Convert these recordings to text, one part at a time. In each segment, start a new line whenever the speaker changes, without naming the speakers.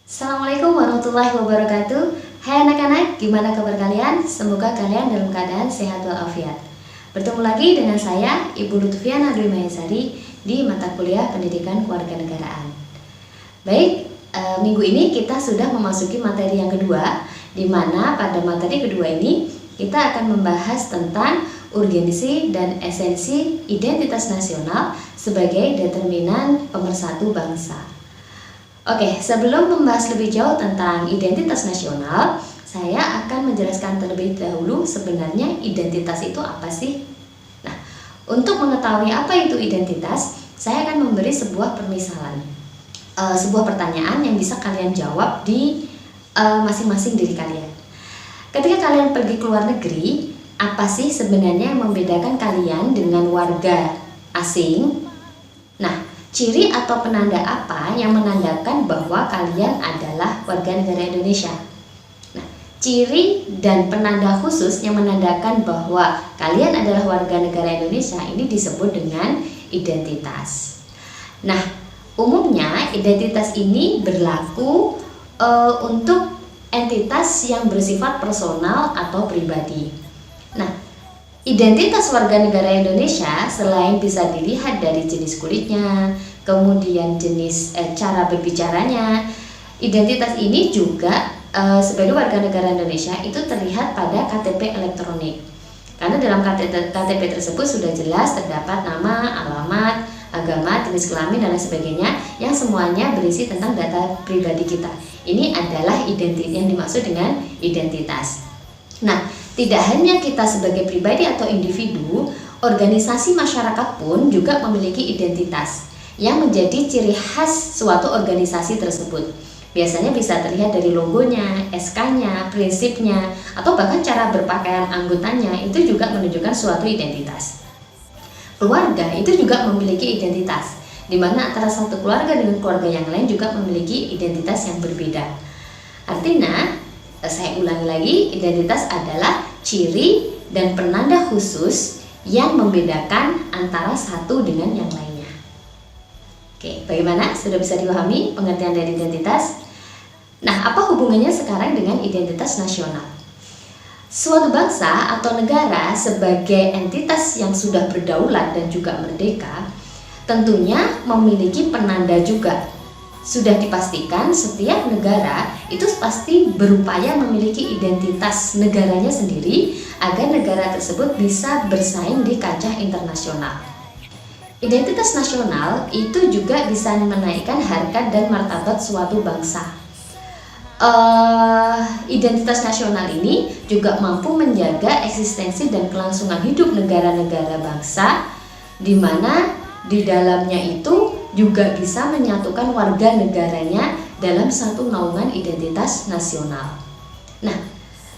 Assalamualaikum warahmatullahi wabarakatuh. Hai anak-anak, gimana kabar kalian? Semoga kalian dalam keadaan sehat walafiat. Bertemu lagi dengan saya, Ibu Lutfiana Dwi Mahesari di mata kuliah Pendidikan Kewarganegaraan. Baik, minggu ini kita sudah memasuki materi yang kedua, di mana pada materi kedua ini kita akan membahas tentang urgensi dan esensi identitas nasional sebagai determinan pemersatu bangsa. Oke, sebelum membahas lebih jauh tentang identitas nasional, saya akan menjelaskan terlebih dahulu sebenarnya identitas itu apa sih? Nah, untuk mengetahui apa itu identitas, saya akan memberi sebuah permisalan, sebuah pertanyaan yang bisa kalian jawab di masing-masing diri kalian. Ketika kalian pergi ke luar negeri, apa sih sebenarnya yang membedakan kalian dengan warga asing? Nah, ciri atau penanda apa yang menandakan bahwa kalian adalah warga negara Indonesia? Nah, ciri dan penanda khusus yang menandakan bahwa kalian adalah warga negara Indonesia ini disebut dengan identitas. Nah, umumnya identitas ini berlaku untuk entitas yang bersifat personal atau pribadi. Nah, identitas warga negara Indonesia selain bisa dilihat dari jenis kulitnya, kemudian jenis cara berbicaranya, identitas ini juga sebagai warga negara Indonesia itu terlihat pada KTP elektronik. Karena dalam KTP tersebut sudah jelas terdapat nama, alamat, agama, jenis kelamin dan lain sebagainya yang semuanya berisi tentang data pribadi kita. Ini adalah identitas yang dimaksud dengan identitas. Nah, tidak hanya kita sebagai pribadi atau individu, organisasi masyarakat pun juga memiliki identitas yang menjadi ciri khas suatu organisasi tersebut. Biasanya bisa terlihat dari logonya, SK-nya, prinsipnya, atau bahkan cara berpakaian anggotanya itu juga menunjukkan suatu identitas. Keluarga itu juga memiliki identitas, di mana antara satu keluarga dengan keluarga yang lain juga memiliki identitas yang berbeda. Artinya, saya ulangi lagi, identitas adalah ciri dan penanda khusus yang membedakan antara satu dengan yang lainnya. Oke, bagaimana? Sudah bisa dipahami pengertian dari identitas? Nah, apa hubungannya sekarang dengan identitas nasional? Suatu bangsa atau negara sebagai entitas yang sudah berdaulat dan juga merdeka, tentunya memiliki penanda juga. Sudah dipastikan setiap negara itu pasti berupaya memiliki identitas negaranya sendiri agar negara tersebut bisa bersaing di kancah internasional. Identitas nasional itu juga bisa menaikkan harkat dan martabat suatu bangsa. Identitas nasional ini juga mampu menjaga eksistensi dan kelangsungan hidup negara-negara bangsa, di mana di dalamnya itu juga bisa menyatukan warga negaranya dalam satu naungan identitas nasional. Nah,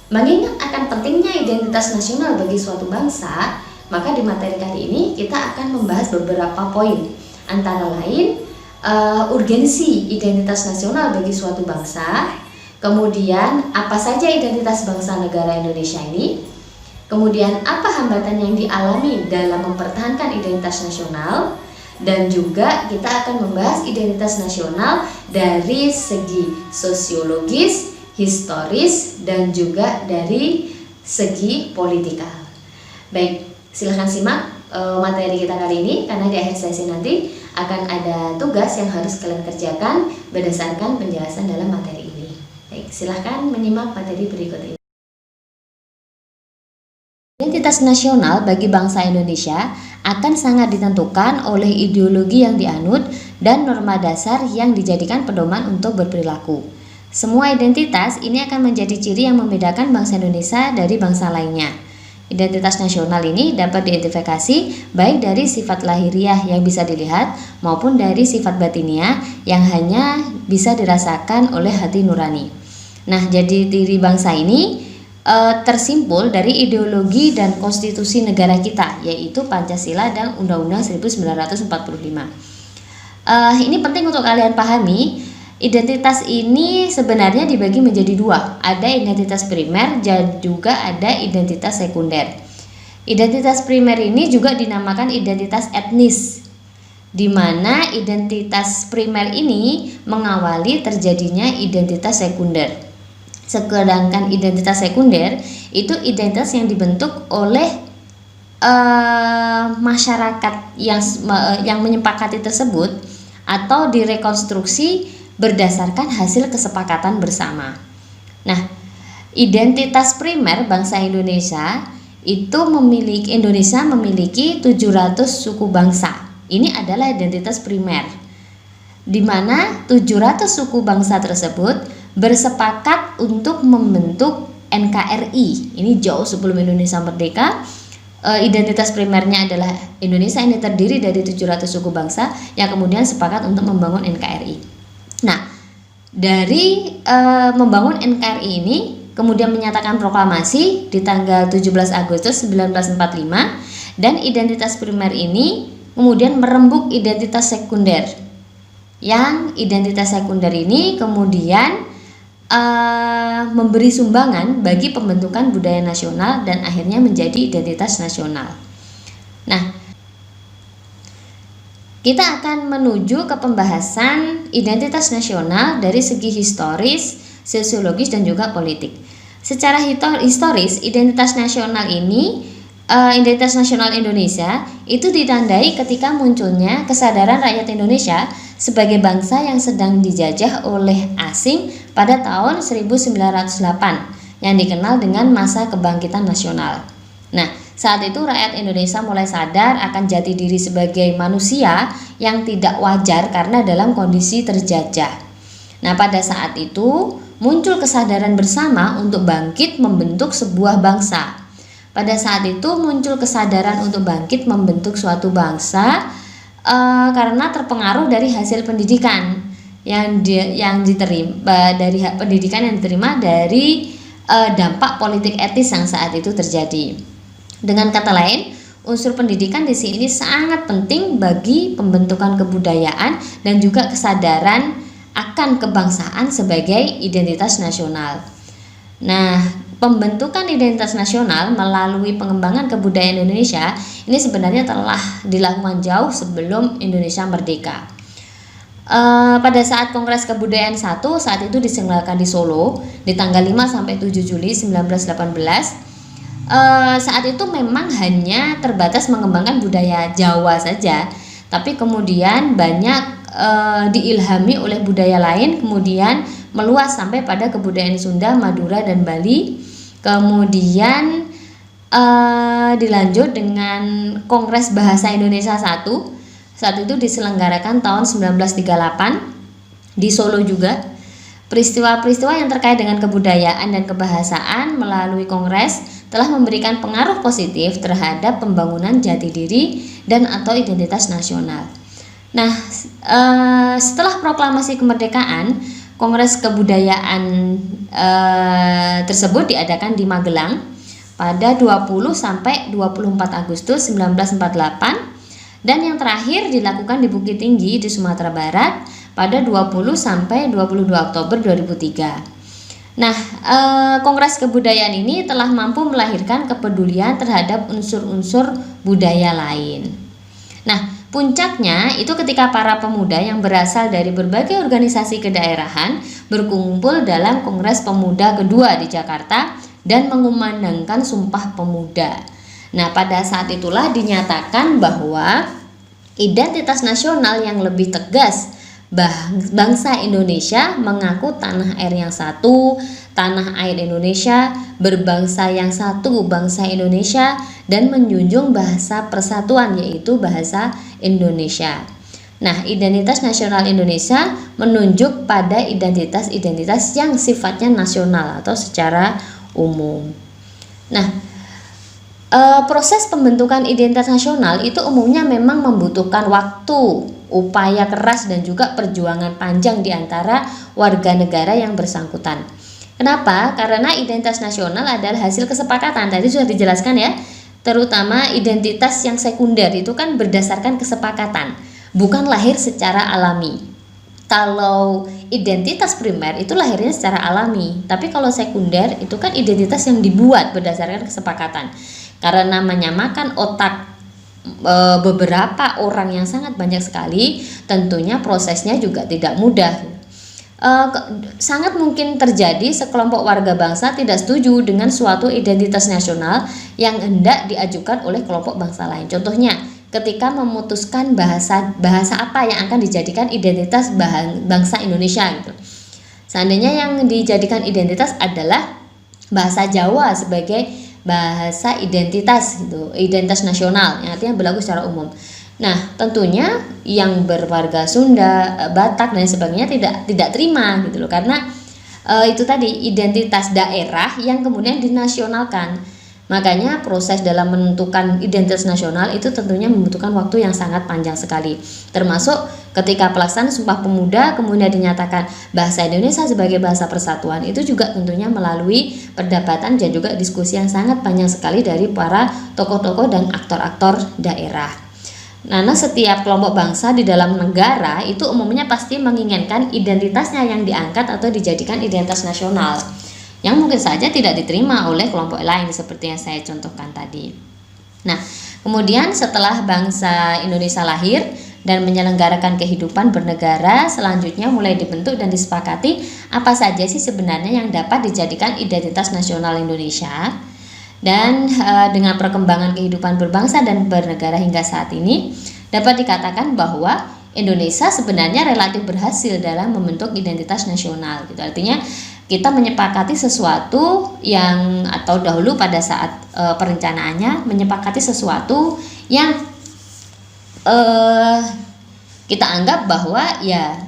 mengingat akan pentingnya identitas nasional bagi suatu bangsa, maka di materi kali ini kita akan membahas beberapa poin, antara lain urgensi identitas nasional bagi suatu bangsa, kemudian apa saja identitas bangsa negara Indonesia ini, kemudian apa hambatan yang dialami dalam mempertahankan identitas nasional, dan juga kita akan membahas identitas nasional dari segi sosiologis, historis, dan juga dari segi politikal. Baik, silahkan simak materi kita kali ini, karena di akhir sesi nanti akan ada tugas yang harus kalian kerjakan berdasarkan penjelasan dalam materi ini. Baik, silahkan menyimak materi berikut ini. Identitas nasional bagi bangsa Indonesia akan sangat ditentukan oleh ideologi yang dianut dan norma dasar yang dijadikan pedoman untuk berperilaku. Semua identitas ini akan menjadi ciri yang membedakan bangsa Indonesia dari bangsa lainnya. Identitas nasional ini dapat diidentifikasi baik dari sifat lahiriah yang bisa dilihat maupun dari sifat batiniah yang hanya bisa dirasakan oleh hati nurani. Nah, jadi diri bangsa ini tersimpul dari ideologi dan konstitusi negara kita, yaitu Pancasila dan Undang-Undang 1945. Ini penting untuk kalian pahami. Identitas ini sebenarnya dibagi menjadi dua, ada identitas primer dan juga ada identitas sekunder. Identitas primer ini juga dinamakan identitas etnis, di mana identitas primer ini mengawali terjadinya identitas sekunder. Sedangkan identitas sekunder itu identitas yang dibentuk oleh masyarakat yang menyepakati tersebut atau direkonstruksi berdasarkan hasil kesepakatan bersama. Nah, identitas primer bangsa Indonesia Indonesia memiliki 700 suku bangsa. Ini adalah identitas primer, di mana 700 suku bangsa tersebut bersepakat untuk membentuk NKRI. Ini jauh sebelum Indonesia merdeka. Identitas primernya adalah Indonesia ini terdiri dari 700 suku bangsa yang kemudian sepakat untuk membangun NKRI. Nah, dari membangun NKRI ini kemudian menyatakan proklamasi di tanggal 17 Agustus 1945, dan identitas primer ini kemudian merembuk identitas sekunder. Yang identitas sekunder ini kemudian memberi sumbangan bagi pembentukan budaya nasional dan akhirnya menjadi identitas nasional. Nah, kita akan menuju ke pembahasan identitas nasional dari segi historis, sosiologis, dan juga politik. Secara historis, identitas nasional Indonesia itu ditandai ketika munculnya kesadaran rakyat Indonesia sebagai bangsa yang sedang dijajah oleh asing pada tahun 1908 yang dikenal dengan masa kebangkitan nasional. Nah, saat itu rakyat Indonesia mulai sadar akan jati diri sebagai manusia yang tidak wajar karena dalam kondisi terjajah. Nah, pada saat itu muncul kesadaran bersama untuk bangkit membentuk sebuah bangsa. Pada saat itu muncul kesadaran untuk bangkit membentuk suatu bangsa karena terpengaruh dari hasil pendidikan yang diterima dari dampak politik etis yang saat itu terjadi. Dengan kata lain, unsur pendidikan di sini sangat penting bagi pembentukan kebudayaan dan juga kesadaran akan kebangsaan sebagai identitas nasional. Nah, pembentukan identitas nasional melalui pengembangan kebudayaan Indonesia ini sebenarnya telah dilakukan jauh sebelum Indonesia merdeka. Pada saat Kongres Kebudayaan 1 saat itu diselenggarakan di Solo di tanggal 5 sampai 7 Juli 1918. Saat itu memang hanya terbatas mengembangkan budaya Jawa saja, tapi kemudian banyak diilhami oleh budaya lain, kemudian meluas sampai pada kebudayaan Sunda, Madura, dan Bali. Kemudian dilanjut dengan Kongres Bahasa Indonesia 1. Saat itu diselenggarakan tahun 1938 di Solo juga. Peristiwa-peristiwa yang terkait dengan kebudayaan dan kebahasaan melalui kongres telah memberikan pengaruh positif terhadap pembangunan jati diri dan atau identitas nasional. Nah, setelah proklamasi kemerdekaan, Kongres Kebudayaan tersebut diadakan di Magelang pada 20 sampai 24 Agustus 1948 dan yang terakhir dilakukan di Bukit Tinggi di Sumatera Barat pada 20 sampai 22 Oktober 2003. Nah, Kongres Kebudayaan ini telah mampu melahirkan kepedulian terhadap unsur-unsur budaya lain. Nah, puncaknya itu ketika para pemuda yang berasal dari berbagai organisasi kedaerahan berkumpul dalam Kongres Pemuda kedua di Jakarta dan mengumandangkan Sumpah Pemuda. Nah, pada saat itulah dinyatakan bahwa identitas nasional yang lebih tegas, bangsa Indonesia mengaku tanah air yang satu, tanah air Indonesia, berbangsa yang satu, bangsa Indonesia, dan menjunjung bahasa persatuan yaitu bahasa Indonesia. Nah, identitas nasional Indonesia menunjuk pada identitas-identitas yang sifatnya nasional atau secara umum. Nah, proses pembentukan identitas nasional itu umumnya memang membutuhkan waktu, upaya keras, dan juga perjuangan panjang di antara warga negara yang bersangkutan. Kenapa? Karena identitas nasional adalah hasil kesepakatan. Tadi sudah dijelaskan ya, terutama identitas yang sekunder itu kan berdasarkan kesepakatan, bukan lahir secara alami. Kalau identitas primer itu lahirnya secara alami, tapi kalau sekunder itu kan identitas yang dibuat berdasarkan kesepakatan. Karena menyamakan otak beberapa orang yang sangat banyak sekali, tentunya prosesnya juga tidak mudah. Sangat mungkin terjadi sekelompok warga bangsa tidak setuju dengan suatu identitas nasional yang hendak diajukan oleh kelompok bangsa lain. Contohnya, ketika memutuskan bahasa apa yang akan dijadikan identitas bangsa Indonesia gitu. Seandainya yang dijadikan identitas adalah bahasa Jawa sebagai bahasa identitas gitu, identitas nasional yang artinya berlaku secara umum. Nah, tentunya yang berwarga Sunda, Batak dan sebagainya tidak terima gitu loh, karena itu tadi identitas daerah yang kemudian dinasionalkan. Makanya proses dalam menentukan identitas nasional itu tentunya membutuhkan waktu yang sangat panjang sekali. Termasuk ketika pelaksanaan Sumpah Pemuda kemudian dinyatakan bahasa Indonesia sebagai bahasa persatuan, itu juga tentunya melalui perdebatan dan juga diskusi yang sangat panjang sekali dari para tokoh-tokoh dan aktor-aktor daerah. Nah, setiap kelompok bangsa di dalam negara itu umumnya pasti menginginkan identitasnya yang diangkat atau dijadikan identitas nasional, yang mungkin saja tidak diterima oleh kelompok lain seperti yang saya contohkan tadi. Nah, kemudian setelah bangsa Indonesia lahir dan menyelenggarakan kehidupan bernegara, selanjutnya mulai dibentuk dan disepakati apa saja sih sebenarnya yang dapat dijadikan identitas nasional Indonesia. Dan dengan perkembangan kehidupan berbangsa dan bernegara hingga saat ini, dapat dikatakan bahwa Indonesia sebenarnya relatif berhasil dalam membentuk identitas nasional gitu. Artinya kita menyepakati sesuatu yang, atau dahulu pada saat perencanaannya menyepakati sesuatu yang kita anggap bahwa ya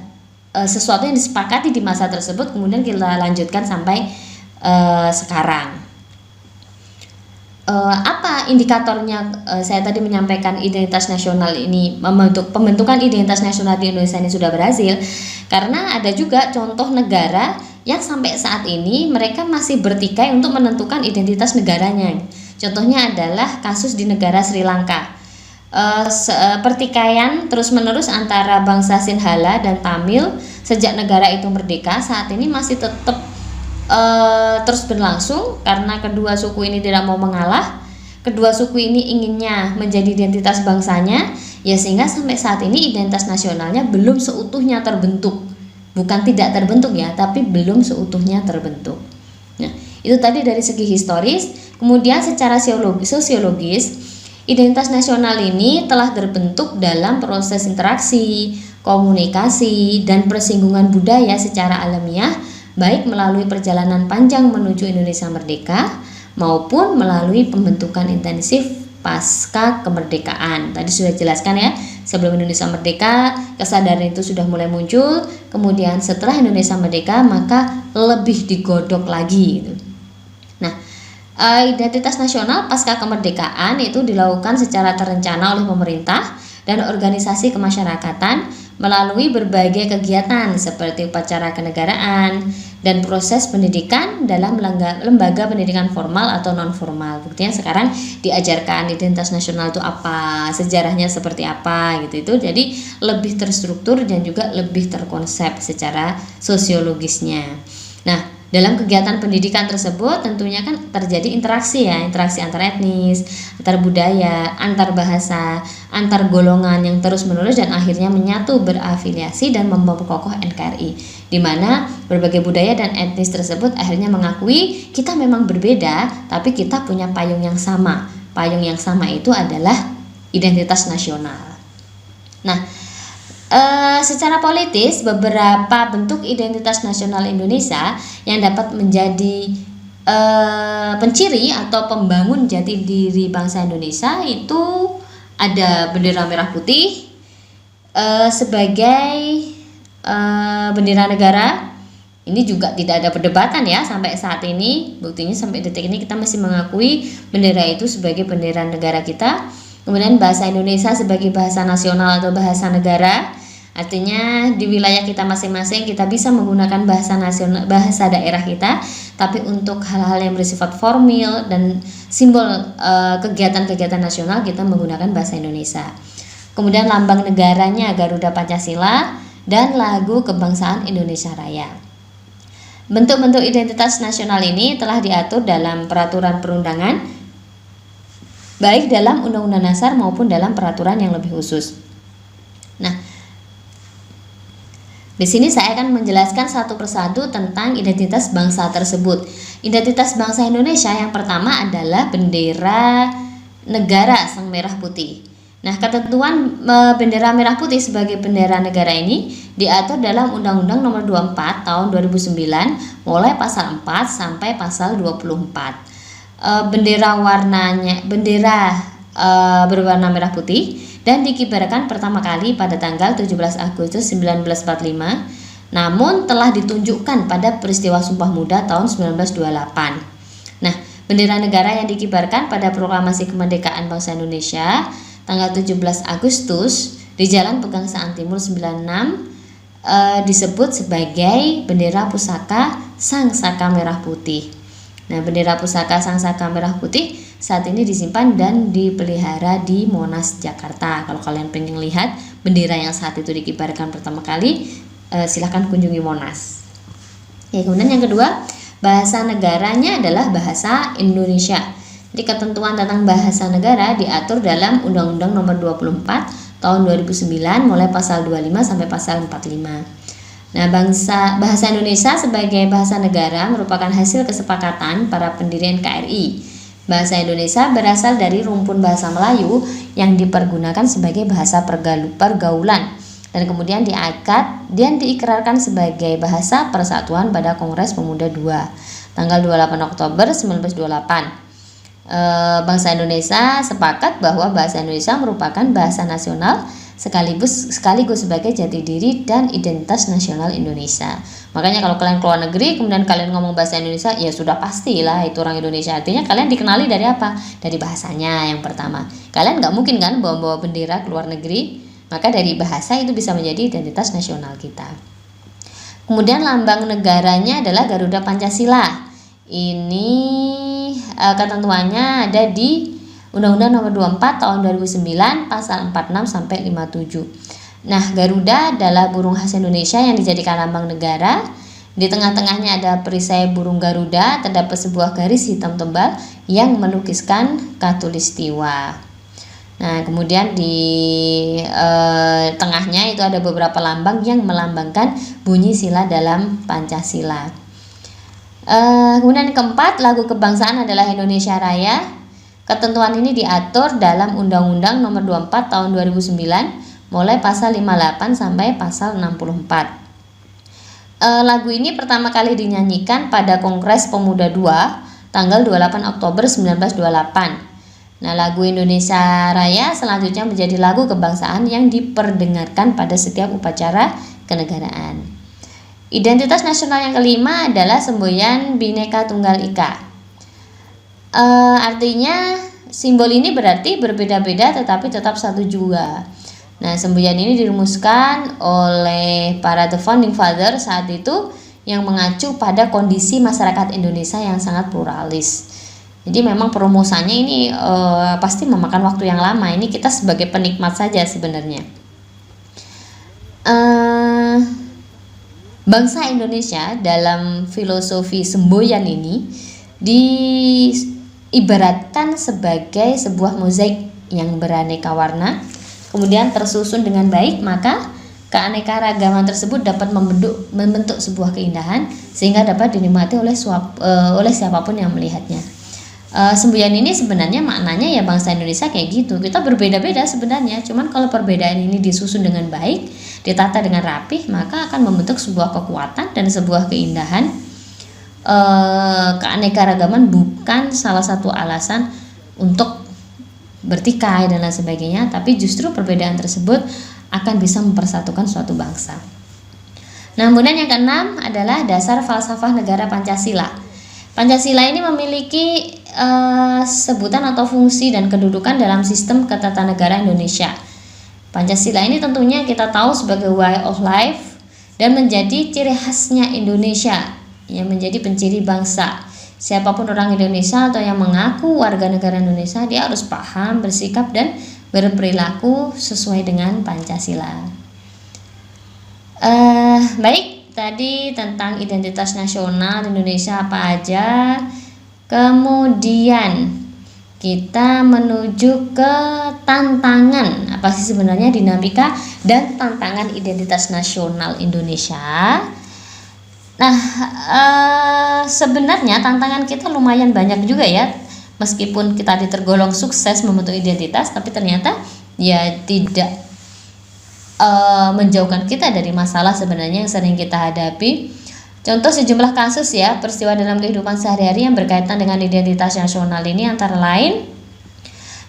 sesuatu yang disepakati di masa tersebut kemudian kita lanjutkan sampai sekarang. Apa indikatornya? Saya tadi menyampaikan identitas nasional ini, pembentukan identitas nasional di Indonesia ini sudah berhasil karena ada juga contoh negara yang sampai saat ini mereka masih bertikai untuk menentukan identitas negaranya. Contohnya adalah kasus di negara Sri Lanka. Pertikaian terus-menerus antara bangsa Sinhala dan Tamil sejak negara itu merdeka saat ini masih tetap terus berlangsung karena kedua suku ini tidak mau mengalah. Kedua suku ini inginnya menjadi identitas bangsanya, ya sehingga sampai saat ini identitas nasionalnya belum seutuhnya terbentuk. Bukan tidak terbentuk ya, tapi belum seutuhnya terbentuk. Nah, itu tadi dari segi historis. Kemudian secara sosiologis, identitas nasional ini telah terbentuk dalam proses interaksi, komunikasi, dan persinggungan budaya secara alamiah, baik melalui perjalanan panjang menuju Indonesia merdeka maupun melalui pembentukan intensif pasca kemerdekaan. Tadi sudah jelaskan ya, sebelum Indonesia merdeka kesadaran itu sudah mulai muncul, kemudian setelah Indonesia merdeka maka lebih digodok lagi gitu. Nah, identitas nasional pasca kemerdekaan itu dilakukan secara terencana oleh pemerintah dan organisasi kemasyarakatan melalui berbagai kegiatan seperti upacara kenegaraan dan proses pendidikan dalam lembaga pendidikan formal atau non formal. Buktinya sekarang diajarkan identitas nasional itu apa, sejarahnya seperti apa gitu. Jadi lebih terstruktur dan juga lebih terkonsep secara sosiologisnya. Nah, dalam kegiatan pendidikan tersebut tentunya kan terjadi interaksi ya, interaksi antar etnis, antar budaya, antar bahasa, antar golongan yang terus-menerus dan akhirnya menyatu berafiliasi dan memperkokoh NKRI, di mana berbagai budaya dan etnis tersebut akhirnya mengakui kita memang berbeda, tapi kita punya payung yang sama. Payung yang sama itu adalah identitas nasional. Nah, secara politis beberapa bentuk identitas nasional Indonesia yang dapat menjadi penciri atau pembangun jati diri bangsa Indonesia itu ada bendera merah putih sebagai bendera negara. Ini juga tidak ada perdebatan ya sampai saat ini. Buktinya sampai detik ini kita masih mengakui bendera itu sebagai bendera negara kita. Kemudian bahasa Indonesia sebagai bahasa nasional atau bahasa negara. Artinya di wilayah kita masing-masing kita bisa menggunakan bahasa nasional, bahasa daerah kita, tapi untuk hal-hal yang bersifat formal dan simbol kegiatan-kegiatan nasional kita menggunakan bahasa Indonesia. Kemudian lambang negaranya Garuda Pancasila dan lagu kebangsaan Indonesia Raya. Bentuk-bentuk identitas nasional ini telah diatur dalam peraturan perundangan baik dalam Undang-Undang Dasar maupun dalam peraturan yang lebih khusus. Nah, di sini saya akan menjelaskan satu persatu tentang identitas bangsa tersebut. Identitas bangsa Indonesia yang pertama adalah bendera negara Sang Merah Putih. Nah, ketentuan bendera merah putih sebagai bendera negara ini diatur dalam Undang-Undang Nomor 24 Tahun 2009 mulai pasal 4 sampai pasal 24. Bendera berwarna merah putih dan dikibarkan pertama kali pada tanggal 17 Agustus 1945, namun telah ditunjukkan pada peristiwa Sumpah Muda tahun 1928. Nah, bendera negara yang dikibarkan pada Proklamasi Kemerdekaan Bangsa Indonesia tanggal 17 Agustus di Jalan Pegangsaan Timur 96 disebut sebagai bendera pusaka Sang Saka Merah Putih. Nah, bendera pusaka Sang Saka Merah Putih saat ini disimpan dan dipelihara di Monas, Jakarta. Kalau kalian pengen lihat bendera yang saat itu dikibarkan pertama kali, silahkan kunjungi Monas. Ya, kemudian yang kedua, bahasa negaranya adalah bahasa Indonesia. Jadi ketentuan tentang bahasa negara diatur dalam Undang-Undang Nomor 24 Tahun 2009 mulai pasal 25 sampai pasal 45. Nah, bahasa Indonesia sebagai bahasa negara merupakan hasil kesepakatan para pendiri NKRI. Bahasa Indonesia berasal dari rumpun bahasa Melayu yang dipergunakan sebagai bahasa pergaulan dan kemudian diikrarkan sebagai bahasa persatuan pada Kongres Pemuda II tanggal 28 Oktober 1928. Bangsa Indonesia sepakat bahwa bahasa Indonesia merupakan bahasa nasional sekaligus sebagai jati diri dan identitas nasional Indonesia. Makanya kalau kalian keluar negeri kemudian kalian ngomong bahasa Indonesia, ya sudah pastilah itu orang Indonesia. Artinya kalian dikenali dari apa? Dari bahasanya yang pertama. Kalian nggak mungkin kan bawa bendera keluar negeri, maka dari bahasa itu bisa menjadi identitas nasional kita. Kemudian lambang negaranya adalah Garuda Pancasila. Ini ketentuannya ada di Undang-Undang Nomor 24 Tahun 2009 pasal 46 sampai 57. Nah, Garuda adalah burung khas Indonesia yang dijadikan lambang negara. Di tengah-tengahnya ada perisai burung Garuda, terdapat sebuah garis hitam tebal yang melukiskan Katulistiwa. Nah, kemudian di tengahnya itu ada beberapa lambang yang melambangkan bunyi sila dalam Pancasila. Kemudian yang keempat, lagu kebangsaan adalah Indonesia Raya. Ketentuan ini diatur dalam Undang-Undang Nomor 24 Tahun 2009 mulai pasal 58 sampai pasal 64. Lagu ini pertama kali dinyanyikan pada Kongres Pemuda II tanggal 28 Oktober 1928. Nah, lagu Indonesia Raya selanjutnya menjadi lagu kebangsaan yang diperdengarkan pada setiap upacara kenegaraan. Identitas nasional yang kelima adalah semboyan Bhinneka Tunggal Ika. Artinya simbol ini berarti berbeda-beda tetapi tetap satu juga. Nah, semboyan ini dirumuskan oleh para The Founding Father saat itu yang mengacu pada kondisi masyarakat Indonesia yang sangat pluralis. Jadi memang perumusannya ini pasti memakan waktu yang lama. Ini kita sebagai penikmat saja sebenarnya. Bangsa Indonesia dalam filosofi semboyan ini diibaratkan sebagai sebuah mozaik yang beraneka warna, kemudian tersusun dengan baik, maka keanekaragaman tersebut dapat membentuk sebuah keindahan sehingga dapat dinikmati oleh siapapun yang melihatnya. Semboyan ini sebenarnya maknanya ya bangsa Indonesia kayak gitu. Kita berbeda-beda sebenarnya, cuman kalau perbedaan ini disusun dengan baik, ditata dengan rapih, maka akan membentuk sebuah kekuatan dan sebuah keindahan. Keanekaragaman bukan salah satu alasan untuk bertikai dan lain sebagainya, tapi justru perbedaan tersebut akan bisa mempersatukan suatu bangsa. Nah, kemudian yang keenam adalah dasar falsafah negara Pancasila. Pancasila ini memiliki sebutan atau fungsi dan kedudukan dalam sistem ketatanegaraan Indonesia. Pancasila ini tentunya kita tahu sebagai way of life dan menjadi ciri khasnya Indonesia yang menjadi penciri bangsa. Siapapun orang Indonesia atau yang mengaku warga negara Indonesia, dia harus paham, bersikap dan berperilaku sesuai dengan Pancasila. Baik, tadi tentang identitas nasional Indonesia apa aja. Kemudian kita menuju ke tantangan. Apa sih sebenarnya dinamika dan tantangan identitas nasional Indonesia? Nah, sebenarnya tantangan kita lumayan banyak juga ya. Meskipun kita tergolong sukses membentuk identitas, tapi ternyata ya tidak menjauhkan kita dari masalah sebenarnya yang sering kita hadapi. Contoh sejumlah kasus ya, peristiwa dalam kehidupan sehari-hari yang berkaitan dengan identitas nasional ini antara lain,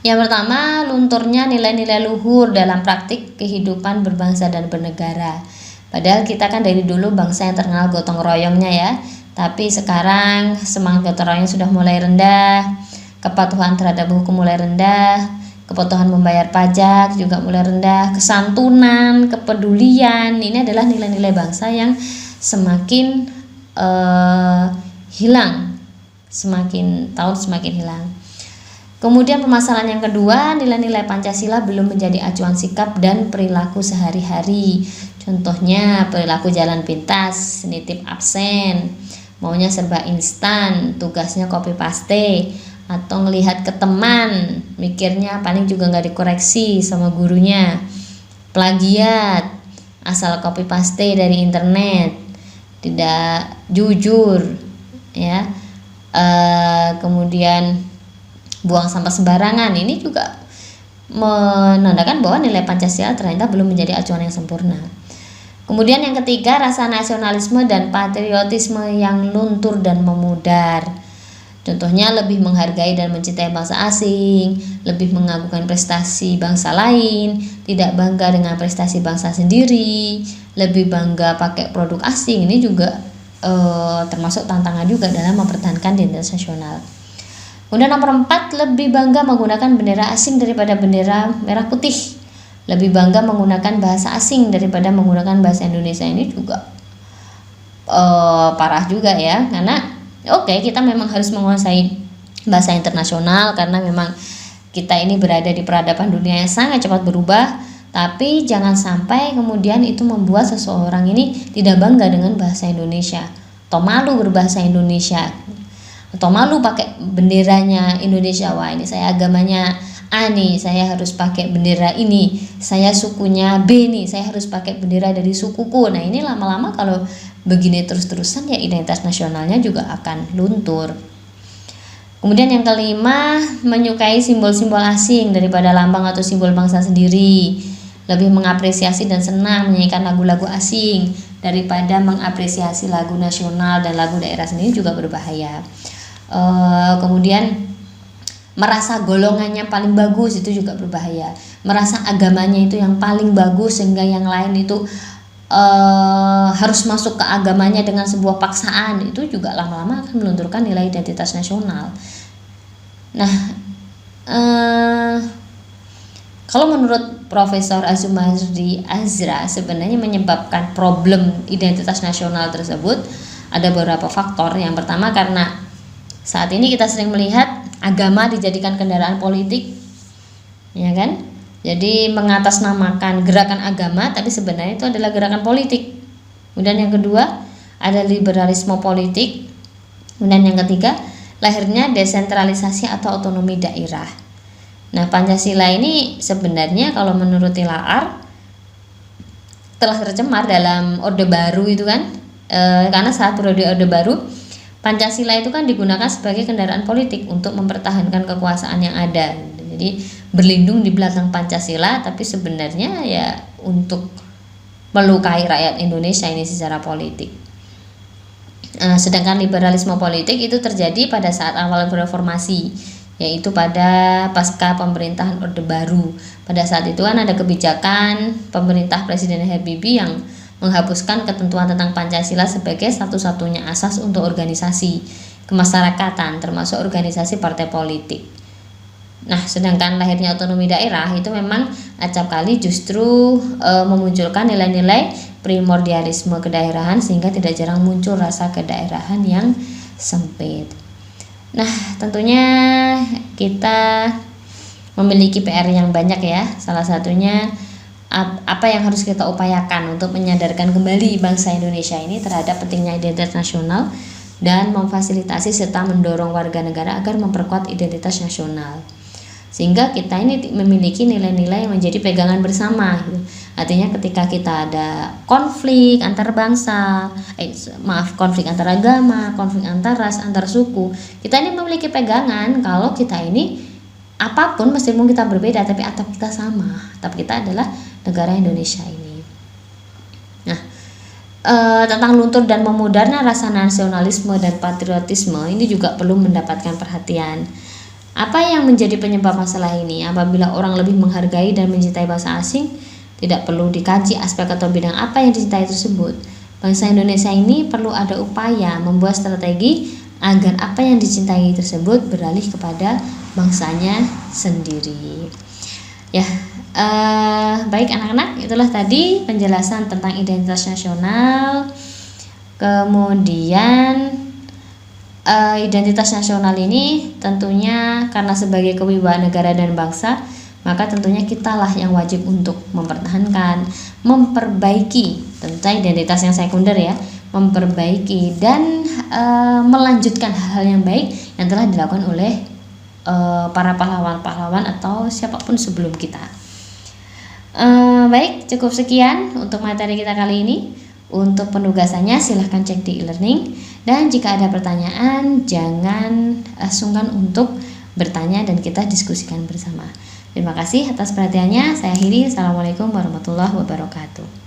yang pertama, lunturnya nilai-nilai luhur dalam praktik kehidupan berbangsa dan bernegara. Padahal kita kan dari dulu bangsa yang terkenal gotong royongnya ya, tapi sekarang semangat gotong royong sudah mulai rendah, kepatuhan terhadap hukum mulai rendah, kepatuhan membayar pajak juga mulai rendah, kesantunan, kepedulian, ini adalah nilai-nilai bangsa yang semakin hilang, semakin tahun semakin hilang. Kemudian permasalahan yang kedua, nilai-nilai Pancasila belum menjadi acuan sikap dan perilaku sehari-hari. Contohnya perilaku jalan pintas, nitip absen, maunya serba instan, tugasnya copy paste, atau ngelihat ke teman, mikirnya paling juga nggak dikoreksi sama gurunya, plagiat, asal copy paste dari internet, tidak jujur ya, kemudian buang sampah sembarangan. Ini juga menandakan bahwa nilai Pancasila ternyata belum menjadi acuan yang sempurna. Kemudian yang ketiga, rasa nasionalisme dan patriotisme yang luntur dan memudar. Contohnya lebih menghargai dan mencintai bangsa asing, lebih mengagungkan prestasi bangsa lain, tidak bangga dengan prestasi bangsa sendiri, lebih bangga pakai produk asing. Ini juga termasuk tantangan juga dalam mempertahankan identitas nasional. Kemudian nomor 4, lebih bangga menggunakan bendera asing daripada bendera merah putih, lebih bangga menggunakan bahasa asing daripada menggunakan bahasa Indonesia. Ini juga parah juga ya, karena kita memang harus menguasai bahasa internasional karena memang kita ini berada di peradaban dunia yang sangat cepat berubah, tapi jangan sampai kemudian itu membuat seseorang ini tidak bangga dengan bahasa Indonesia, atau malu berbahasa Indonesia, atau malu pakai benderanya Indonesia. Wah, ini saya agamanya A nih, saya harus pakai bendera ini, saya sukunya B nih, saya harus pakai bendera dari sukuku. Nah, ini lama-lama kalau begini terus-terusan ya identitas nasionalnya juga akan luntur. Kemudian yang kelima, menyukai simbol-simbol asing daripada lambang atau simbol bangsa sendiri, lebih mengapresiasi dan senang menyanyikan lagu-lagu asing daripada mengapresiasi lagu nasional dan lagu daerah sendiri juga berbahaya. Kemudian merasa golongannya paling bagus itu juga berbahaya, merasa agamanya itu yang paling bagus sehingga yang lain itu harus masuk ke agamanya dengan sebuah paksaan, itu juga lama-lama akan melunturkan nilai identitas nasional. Nah, kalau menurut Profesor Azumardi Azra, sebenarnya menyebabkan problem identitas nasional tersebut ada beberapa faktor. Yang pertama, karena saat ini kita sering melihat agama dijadikan kendaraan politik, ya kan? Jadi mengatasnamakan gerakan agama, tapi sebenarnya itu adalah gerakan politik. Kemudian yang kedua, ada liberalisme politik. Kemudian yang ketiga, lahirnya desentralisasi atau otonomi daerah. Nah, Pancasila ini sebenarnya kalau menurut Tilaar telah tercemar dalam Orde Baru itu kan, karena saat periode Orde Baru, Pancasila itu kan digunakan sebagai kendaraan politik untuk mempertahankan kekuasaan yang ada. Jadi berlindung di belakang Pancasila, tapi sebenarnya ya untuk melukai rakyat Indonesia ini secara politik. Sedangkan liberalisme politik itu terjadi pada saat awal reformasi, yaitu pada pasca pemerintahan Orde Baru. Pada saat itu kan ada kebijakan pemerintah Presiden Habibie yang menghapuskan ketentuan tentang Pancasila sebagai satu-satunya asas untuk organisasi kemasyarakatan, termasuk organisasi partai politik. Nah, sedangkan lahirnya otonomi daerah itu memang acap kali justru memunculkan nilai-nilai primordialisme kedaerahan, sehingga tidak jarang muncul rasa kedaerahan yang sempit. Nah, tentunya kita memiliki PR yang banyak ya. Salah satunya apa yang harus kita upayakan untuk menyadarkan kembali bangsa Indonesia ini terhadap pentingnya identitas nasional dan memfasilitasi serta mendorong warga negara agar memperkuat identitas nasional. Sehingga kita ini memiliki nilai-nilai yang menjadi pegangan bersama gitu. Artinya ketika kita ada konflik antar bangsa, konflik antar agama, konflik antar ras, antar suku, kita ini memiliki pegangan kalau kita ini apapun meskipun kita berbeda tapi atap kita sama. Atap kita adalah negara Indonesia ini. Nah, tentang luntur dan memudarnya rasa nasionalisme dan patriotisme ini juga perlu mendapatkan perhatian. Apa yang menjadi penyebab masalah ini? Apabila orang lebih menghargai dan mencintai bahasa asing, tidak perlu dikaji aspek atau bidang apa yang dicintai tersebut. Bangsa Indonesia ini perlu ada upaya membuat strategi agar apa yang dicintai tersebut beralih kepada bangsanya sendiri. Ya, baik anak-anak, itulah tadi penjelasan tentang identitas nasional. Kemudian identitas nasional ini tentunya karena sebagai kewibawaan negara dan bangsa, maka tentunya kitalah yang wajib untuk mempertahankan, memperbaiki tentang identitas yang sekunder ya, memperbaiki dan melanjutkan hal-hal yang baik yang telah dilakukan oleh para pahlawan-pahlawan atau siapapun sebelum kita. Baik, cukup sekian untuk materi kita kali ini. Untuk penugasannya silahkan cek di e-learning, dan jika ada pertanyaan jangan sungkan untuk bertanya dan kita diskusikan bersama. Terima kasih atas perhatiannya. Saya akhiri. Assalamualaikum warahmatullahi wabarakatuh.